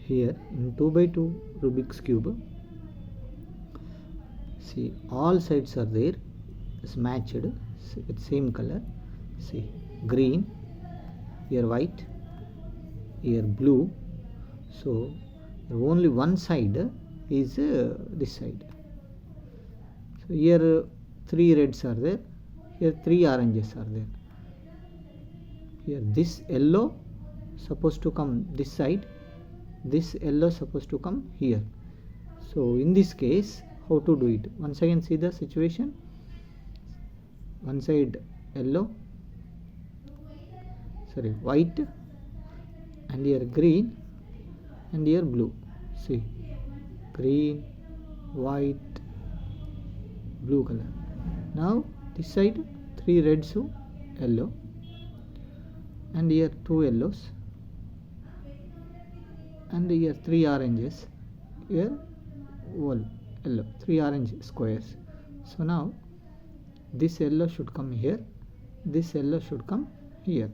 here in 2 by 2 Rubik's cube, see all sides are there, is matched with same color. See, green, here white, here blue. So only one side is this side. So here 3 reds are there, here 3 oranges are there. Here this yellow supposed to come this side, this yellow supposed to come here. So in this case, how to do it? Once again see the situation. One side yellow, sorry, white, and here green, and here blue. See, green, white, blue color. Now this side 3 reds, yellow, and here 2 yellows, and here 3 oranges, here all yellow, 3 orange squares. So now this yellow should come here, this yellow should come here.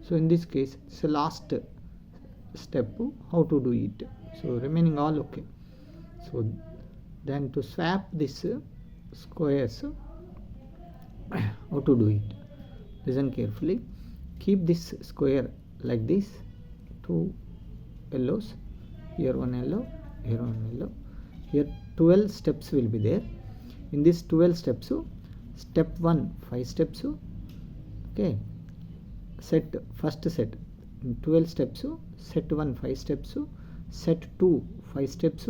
So in this case, it's the last step how to do it. So remaining all okay. So then to swap this squares, how to do it? Listen carefully. Keep this square like this, 2 yellows, here 1 yellow, here 1 yellow. Here 12 steps will be there. In this 12 steps, step 1 5 steps, okay, set first set in 12 steps, set 1 5 steps, set 2 5 steps,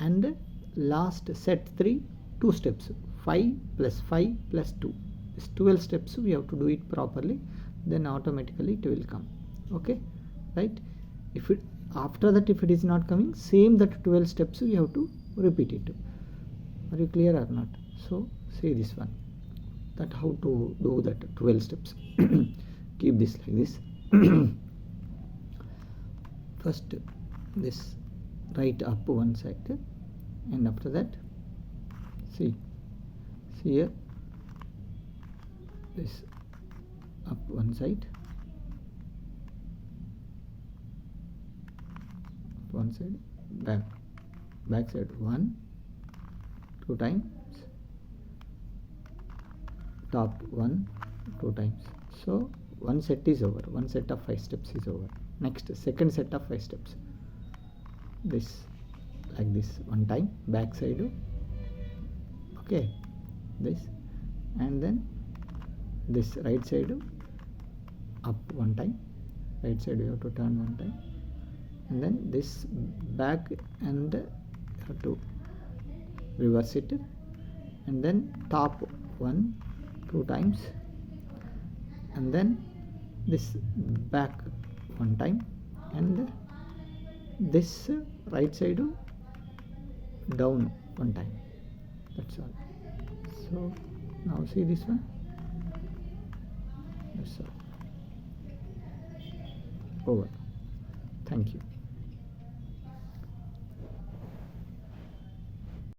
and last set 3 2 steps, 5 plus 5 plus 2. This 12 steps we have to do it properly, then automatically it will come. Okay, right? If it after that, if it is not coming, same that 12 steps we have to repeat it. Are you clear or not? So say this one, that how to do that 12 steps. Keep this like this. First this right up one side, and after that see here, this up one side, one side, back side 1 2 times, top 1 2 times. So one set is over, one set of 5 steps is over. Next second set of 5 steps, this like this one time, back side, okay, this, and then this right side up one time, right side you have to turn one time, and then this back, and have to reverse it, and then top 1 2 times, and then this back one time, and this right side down one time. That's all. So now see this one, that's all, over. Thank you.